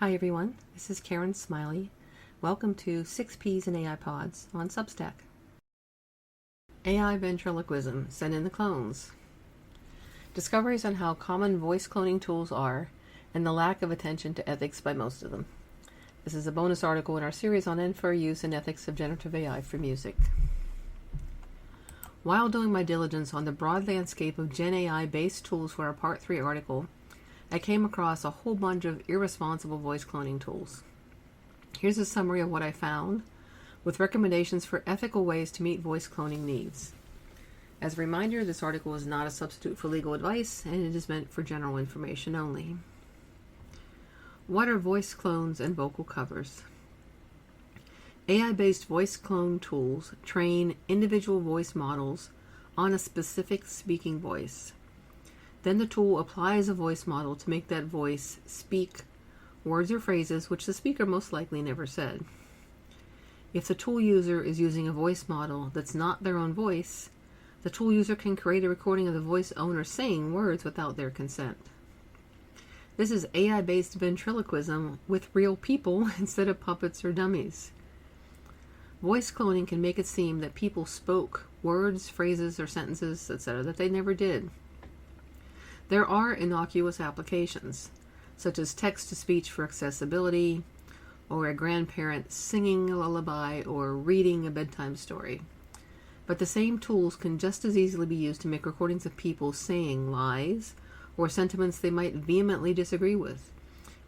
Hi everyone, this is Karen Smiley. Welcome to 6Ps and AI Pods on Substack. AI ventriloquism, send in the clones. Discoveries on how common voice cloning tools are and the lack of attention to ethics by most of them. This is a bonus article in our series on unfair use and ethics of generative AI for music. While doing my diligence on the broad landscape of genAI-based tools for our Part 3 article, I came across a whole bunch of irresponsible voice cloning tools. Here's a summary of what I found, with recommendations for ethical ways to meet voice cloning needs. As a reminder, this article is not a substitute for legal advice, and it is meant for general information only. What are voice clones and vocal covers? AI-based voice clone tools train individual voice models on a specific speaking voice. Then the tool applies a voice model to make that voice speak words or phrases which the speaker most likely never said. If the tool user is using a voice model that's not their own voice, the tool user can create a recording of the voice owner saying words without their consent. This is AI-based ventriloquism with real people instead of puppets or dummies. Voice cloning can make it seem that people spoke words, phrases, or sentences, etc., that they never did. There are innocuous applications, such as text-to-speech for accessibility, or a grandparent singing a lullaby or reading a bedtime story. But the same tools can just as easily be used to make recordings of people saying lies or sentiments they might vehemently disagree with.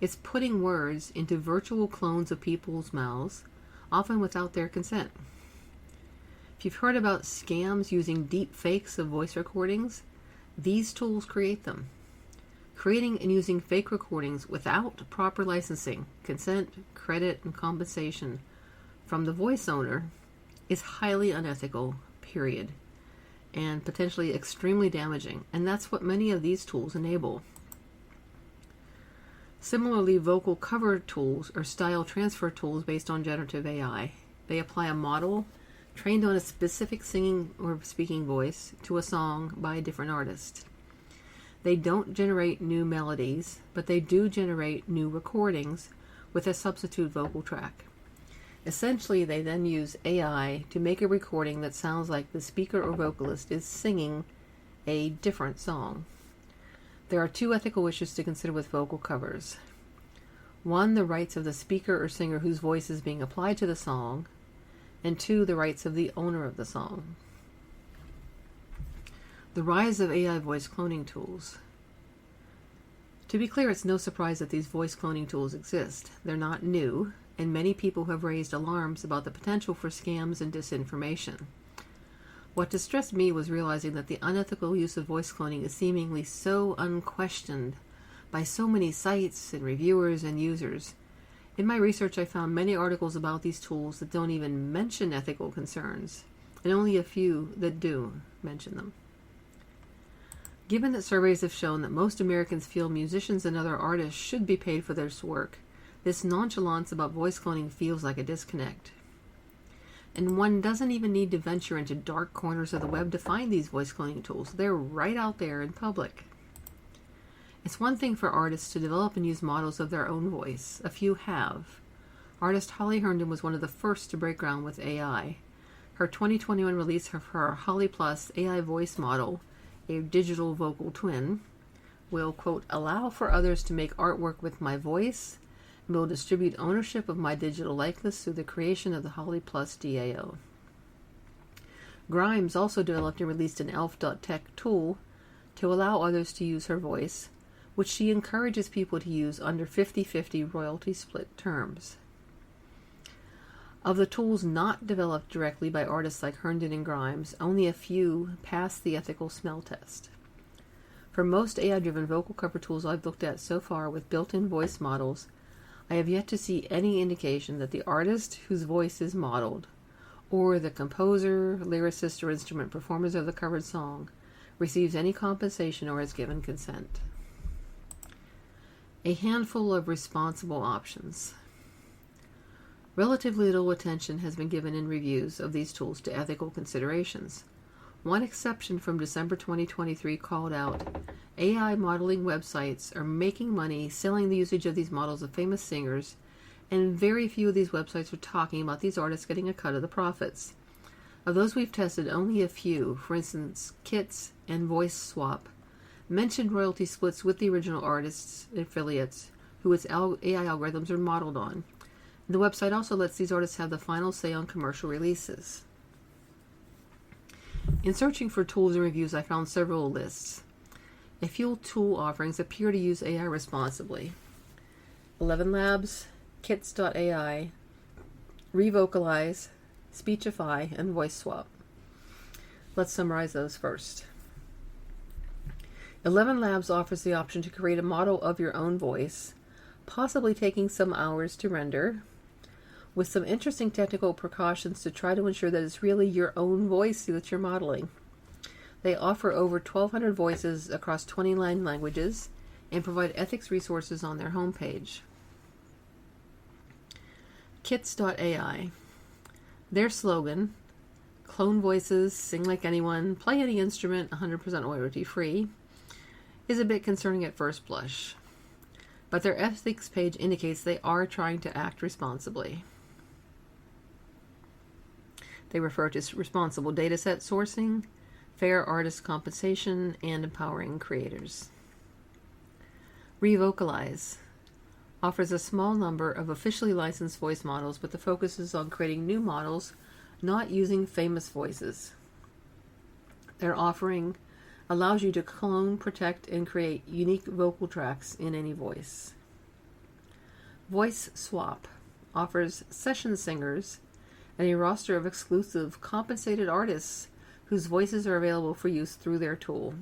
It's putting words into virtual clones of people's mouths, often without their consent. If you've heard about scams using deep fakes of voice recordings, these tools create them. Creating and using fake recordings without proper licensing, consent, credit, and compensation from the voice owner is highly unethical, period, and potentially extremely damaging, and that's what many of these tools enable. Similarly, vocal cover tools are style transfer tools based on generative AI. They apply a model trained on a specific singing or speaking voice to a song by a different artist. They don't generate new melodies, but they do generate new recordings with a substitute vocal track. Essentially, they then use AI to make a recording that sounds like the speaker or vocalist is singing a different song. There are two ethical issues to consider with vocal covers. One, the rights of the speaker or singer whose voice is being applied to the song, and two, the rights of the owner of the song. The rise of AI voice cloning tools. To be clear, it's no surprise that these voice cloning tools exist. They're not new, and many people have raised alarms about the potential for scams and disinformation. What distressed me was realizing that the unethical use of voice cloning is seemingly so unquestioned by so many sites and reviewers and users. In my research, I found many articles about these tools that don't even mention ethical concerns, and only a few that do mention them. Given that surveys have shown that most Americans feel musicians and other artists should be paid for their work, this nonchalance about voice cloning feels like a disconnect. And one doesn't even need to venture into dark corners of the web to find these voice cloning tools. They're right out there in public. It's one thing for artists to develop and use models of their own voice. A few have. Artist Holly Herndon was one of the first to break ground with AI. Her 2021 release of her Holly Plus AI voice model, a digital vocal twin, will, quote, allow for others to make artwork with my voice and will distribute ownership of my digital likeness through the creation of the Holly Plus DAO. Grimes also developed and released an elf.tech tool to allow others to use her voice, which she encourages people to use under 50-50 royalty split terms. Of the tools not developed directly by artists like Herndon and Grimes, only a few pass the ethical smell test. For most AI-driven vocal cover tools I've looked at so far with built-in voice models, I have yet to see any indication that the artist whose voice is modeled, or the composer, lyricist, or instrument performers of the covered song, receives any compensation or has given consent. A handful of responsible options. Relatively little attention has been given in reviews of these tools to ethical considerations. One exception from December 2023 called out, AI modeling websites are making money selling the usage of these models of famous singers, and very few of these websites are talking about these artists getting a cut of the profits. Of those we've tested, only a few, for instance, Kits and Voice Swap, mentioned royalty splits with the original artists' affiliates, who its AI algorithms are modeled on. The website also lets these artists have the final say on commercial releases. In searching for tools and reviews, I found several lists. A few tool offerings appear to use AI responsibly. 11 Labs, Kits.ai, Revocalize, Speechify, and Voice Swap. Let's summarize those first. 11 Labs offers the option to create a model of your own voice, possibly taking some hours to render, with some interesting technical precautions to try to ensure that it's really your own voice that you're modeling. They offer over 1,200 voices across 29 languages and provide ethics resources on their homepage. Kits.ai. Their slogan, clone voices, sing like anyone, play any instrument, 100% royalty free, is a bit concerning at first blush. But their ethics page indicates they are trying to act responsibly. They refer to responsible dataset sourcing, fair artist compensation, and empowering creators. Revocalize offers a small number of officially licensed voice models, but the focus is on creating new models, not using famous voices. Their offering allows you to clone, protect, and create unique vocal tracks in any voice. Voice Swap offers session singers and a roster of exclusive compensated artists whose voices are available for use through their tool.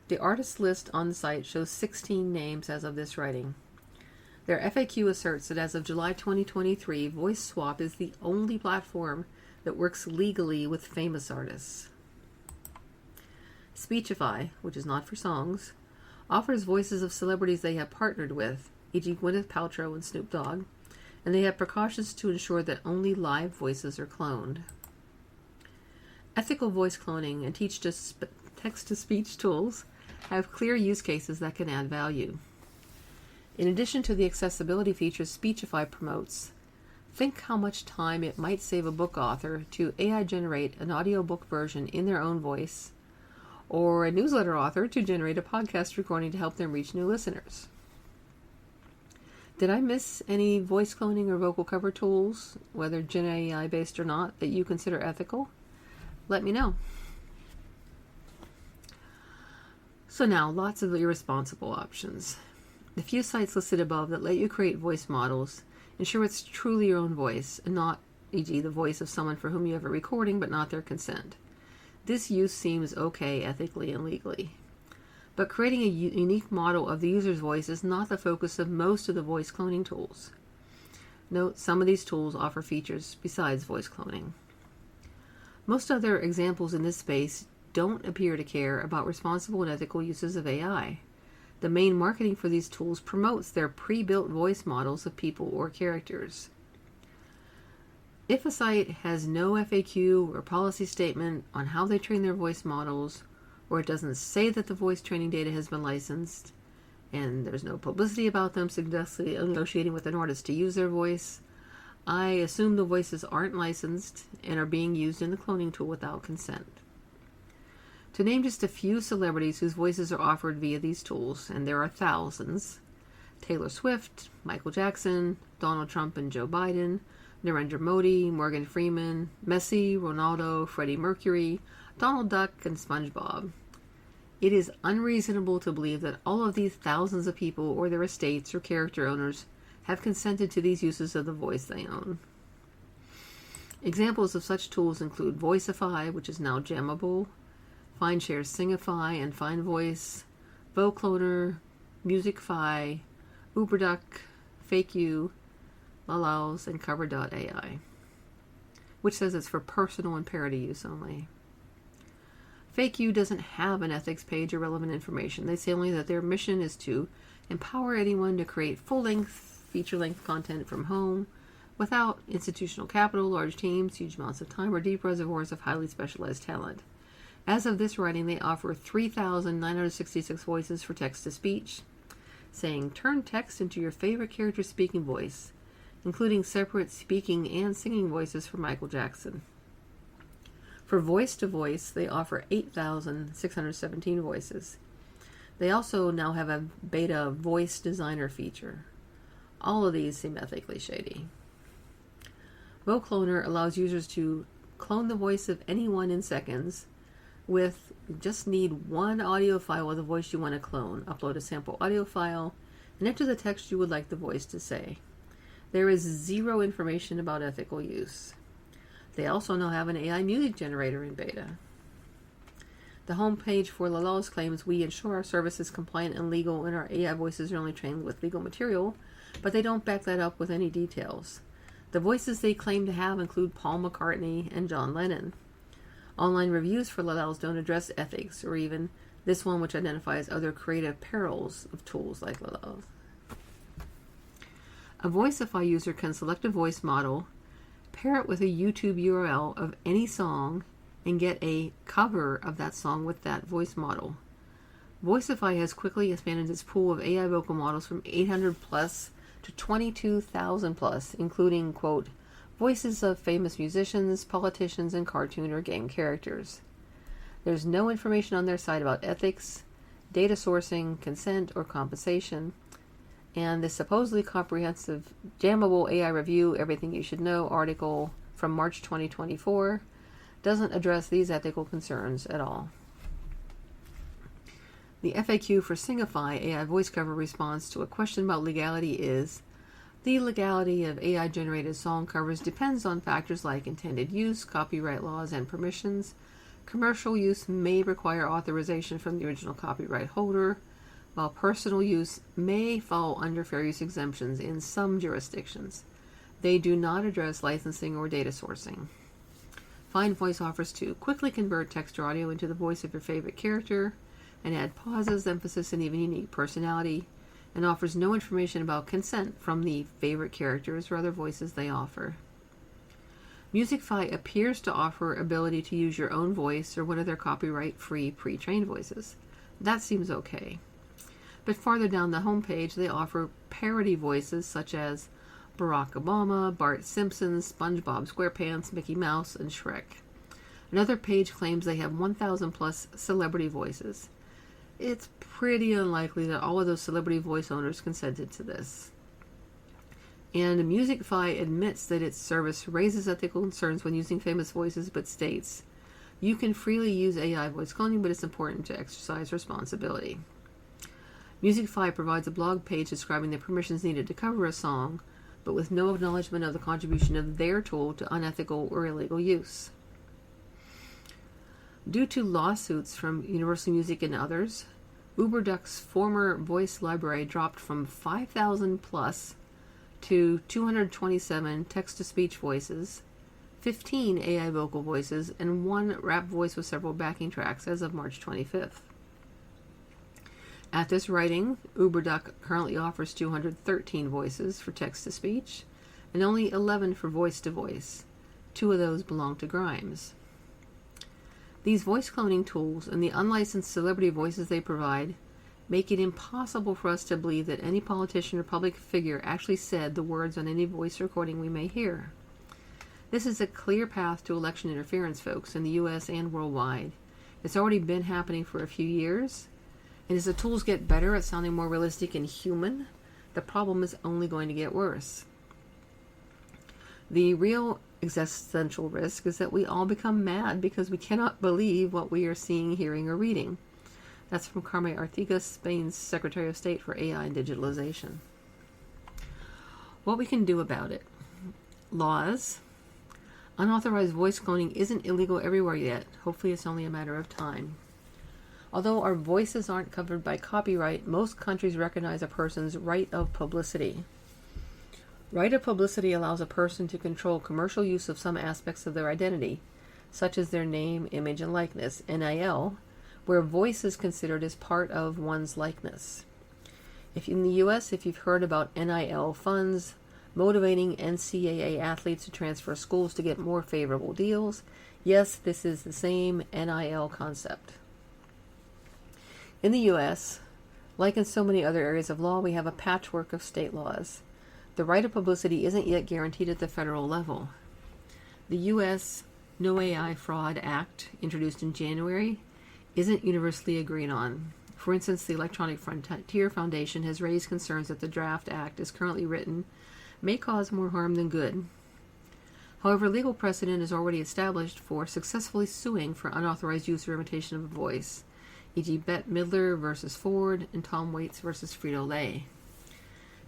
The artist list on the site shows 16 names as of this writing. Their FAQ asserts that as of July 2023, Voice Swap is the only platform that works legally with famous artists. Speechify, which is not for songs, offers voices of celebrities they have partnered with, e.g. Gwyneth Paltrow and Snoop Dogg, and they have precautions to ensure that only live voices are cloned. Ethical voice cloning and text-to-speech tools have clear use cases that can add value. In addition to the accessibility features Speechify promotes, think how much time it might save a book author to AI generate an audiobook version in their own voice, or a newsletter author to generate a podcast recording to help them reach new listeners. Did I miss any voice cloning or vocal cover tools, whether genAI-based or not, that you consider ethical? Let me know. So now, lots of irresponsible options. The few sites listed above that let you create voice models ensure it's truly your own voice and not, e.g., the voice of someone for whom you have a recording but not their consent. This use seems okay ethically and legally. But creating a unique model of the user's voice is not the focus of most of the voice cloning tools. Note, some of these tools offer features besides voice cloning. Most other examples in this space don't appear to care about responsible and ethical uses of AI. The main marketing for these tools promotes their pre-built voice models of people or characters. If a site has no FAQ or policy statement on how they train their voice models, or it doesn't say that the voice training data has been licensed, and there's no publicity about them suggesting negotiating with an artist to use their voice, I assume the voices aren't licensed and are being used in the cloning tool without consent. To name just a few celebrities whose voices are offered via these tools, and there are thousands: Taylor Swift, Michael Jackson, Donald Trump and Joe Biden, Narendra Modi, Morgan Freeman, Messi, Ronaldo, Freddie Mercury, Donald Duck, and SpongeBob. It is unreasonable to believe that all of these thousands of people or their estates or character owners have consented to these uses of the voice they own. Examples of such tools include Voicify, which is now Gemable, Findshare's Singify and FindVoice, Vocloner, Musicfy, Uberduck, FakeU, Lalaus, and Cover.ai, which says it's for personal and parody use only. FakeU doesn't have an ethics page or relevant information. They say only that their mission is to empower anyone to create full-length, feature-length content from home without institutional capital, large teams, huge amounts of time, or deep reservoirs of highly specialized talent. As of this writing, they offer 3,966 voices for text-to-speech, saying, turn text into your favorite character's speaking voice, including separate speaking and singing voices for Michael Jackson. For voice-to-voice, they offer 8,617 voices. They also now have a beta voice designer feature. All of these seem ethically shady. VoCloner allows users to clone the voice of anyone in seconds with just need one audio file of the voice you want to clone. Upload a sample audio file and enter the text you would like the voice to say. There is zero information about ethical use. They also now have an AI music generator in beta. The homepage for Lalals claims we ensure our service is compliant and legal and our AI voices are only trained with legal material, but they don't back that up with any details. The voices they claim to have include Paul McCartney and John Lennon. Online reviews for Lalals don't address ethics, or even this one which identifies other creative perils of tools like Lalals. A Voicify user can select a voice model, pair it with a YouTube URL of any song, and get a cover of that song with that voice model. Voicify has quickly expanded its pool of AI vocal models from 800 plus to 22,000 plus, including, quote, voices of famous musicians, politicians, and cartoon or game characters. There's no information on their site about ethics, data sourcing, consent, or compensation. And the supposedly comprehensive Jammable AI Review Everything You Should Know article from March 2024 doesn't address these ethical concerns at all. The FAQ for Singify AI voice cover response to a question about legality is, the legality of AI-generated song covers depends on factors like intended use, copyright laws, and permissions. Commercial use may require authorization from the original copyright holder, while personal use may fall under fair use exemptions in some jurisdictions. They do not address licensing or data sourcing. Find Voice offers to quickly convert text or audio into the voice of your favorite character and add pauses, emphasis, and even unique personality, and offers no information about consent from the favorite characters or other voices they offer. Musicify appears to offer ability to use your own voice or one of their copyright-free pre-trained voices. That seems okay. But farther down the homepage, they offer parody voices such as Barack Obama, Bart Simpson, SpongeBob SquarePants, Mickey Mouse, and Shrek. Another page claims they have 1,000 plus celebrity voices. It's pretty unlikely that all of those celebrity voice owners consented to this. And Musicify admits that its service raises ethical concerns when using famous voices, but states, you can freely use AI voice cloning, but it's important to exercise responsibility. Musicify provides a blog page describing the permissions needed to cover a song, but with no acknowledgement of the contribution of their tool to unethical or illegal use. Due to lawsuits from Universal Music and others, UberDuck's former voice library dropped from 5,000 plus to 227 text-to-speech voices, 15 AI vocal voices, and 1 rap voice with several backing tracks as of March 25th. At this writing, UberDuck currently offers 213 voices for text-to-speech and only 11 for voice-to-voice. 2 of those belong to Grimes. These voice cloning tools and the unlicensed celebrity voices they provide make it impossible for us to believe that any politician or public figure actually said the words on any voice recording we may hear. This is a clear path to election interference, folks, in the US and worldwide. It's already been happening for a few years, and as the tools get better at sounding more realistic and human, the problem is only going to get worse. The real existential risk is that we all become mad because we cannot believe what we are seeing, hearing, or reading. That's from Carme Artigas, Spain's Secretary of State for AI and Digitalization. What we can do about it. Laws. Unauthorized voice cloning isn't illegal everywhere yet. Hopefully it's only a matter of time. Although our voices aren't covered by copyright, most countries recognize a person's right of publicity. Right of publicity allows a person to control commercial use of some aspects of their identity, such as their name, image, and likeness, NIL, where voice is considered as part of one's likeness. If in the US, if you've heard about NIL funds motivating NCAA athletes to transfer schools to get more favorable deals, Yes, this is the same NIL concept. In the U.S., like in so many other areas of law, we have a patchwork of state laws. The right of publicity isn't yet guaranteed at the federal level. The U.S. No AI Fraud Act, introduced in January, isn't universally agreed on. For instance, the Electronic Frontier Foundation has raised concerns that the draft act, as currently written, may cause more harm than good. However, legal precedent is already established for successfully suing for unauthorized use or imitation of a voice, e.g. Bette Midler versus Ford and Tom Waits versus Frito-Lay.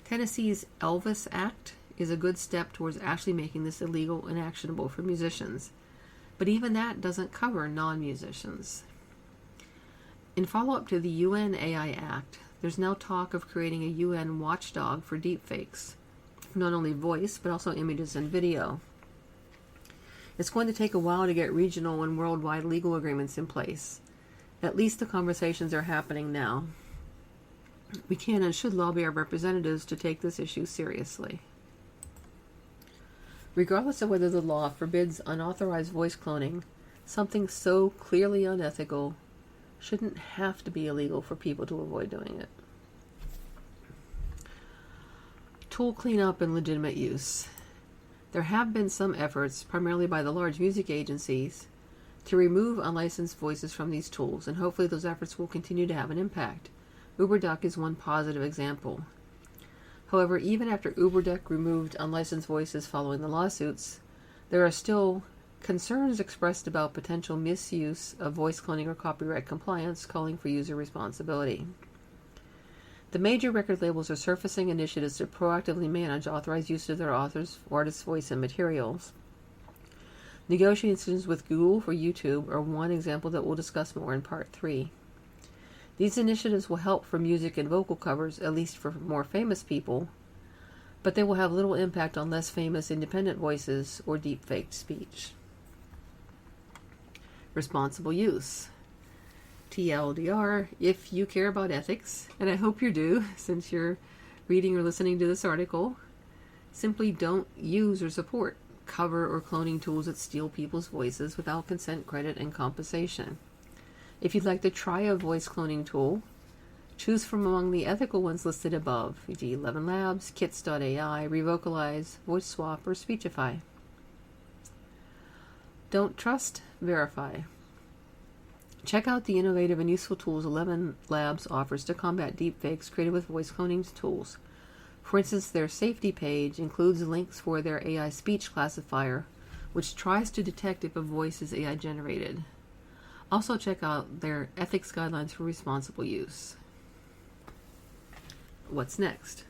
Tennessee's Elvis Act is a good step towards actually making this illegal and actionable for musicians, but even that doesn't cover non-musicians. In follow-up to the UN AI Act, there's now talk of creating a UN watchdog for deepfakes, not only voice, but also images and video. It's going to take a while to get regional and worldwide legal agreements in place. At least the conversations are happening now. We can and should lobby our representatives to take this issue seriously. Regardless of whether the law forbids unauthorized voice cloning, something so clearly unethical shouldn't have to be illegal for people to avoid doing it. Tool cleanup and legitimate use. There have been some efforts, primarily by the large music agencies, to remove unlicensed voices from these tools, and hopefully those efforts will continue to have an impact. UberDuck is one positive example. However, even after UberDuck removed unlicensed voices following the lawsuits, there are still concerns expressed about potential misuse of voice cloning or copyright compliance, calling for user responsibility. The major record labels are surfacing initiatives to proactively manage authorized use of their artists' voice and materials. Negotiations with Google for YouTube are one example that we'll discuss more in Part 3. These initiatives will help for music and vocal covers, at least for more famous people, but they will have little impact on less famous independent voices or deep-faked speech. Responsible use. TLDR, if you care about ethics, and I hope you do since you're reading or listening to this article, simply don't use or support cover or cloning tools that steal people's voices without consent, credit, and compensation. If you'd like to try a voice cloning tool, choose from among the ethical ones listed above, e.g. 11 Labs, Kits.ai, Revocalize, Voice Swap, or Speechify. Don't trust, verify. Check out the innovative and useful tools 11 Labs offers to combat deepfakes created with voice cloning tools. For instance, their safety page includes links for their AI speech classifier, which tries to detect if a voice is AI generated. Also check out their ethics guidelines for responsible use. What's next?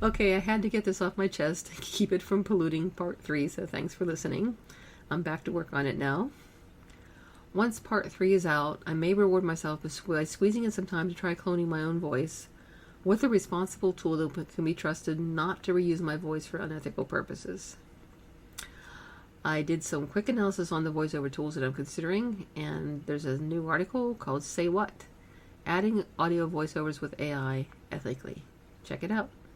Okay, I had to get this off my chest and keep it from polluting Part 3, so thanks for listening. I'm back to work on it now. Once Part 3 is out, I may reward myself by squeezing in some time to try cloning my own voice with a responsible tool that can be trusted not to reuse my voice for unethical purposes. I did some quick analysis on the voiceover tools that I'm considering, and there's a new article called Say What? Adding Audio Voiceovers with AI Ethically. Check it out.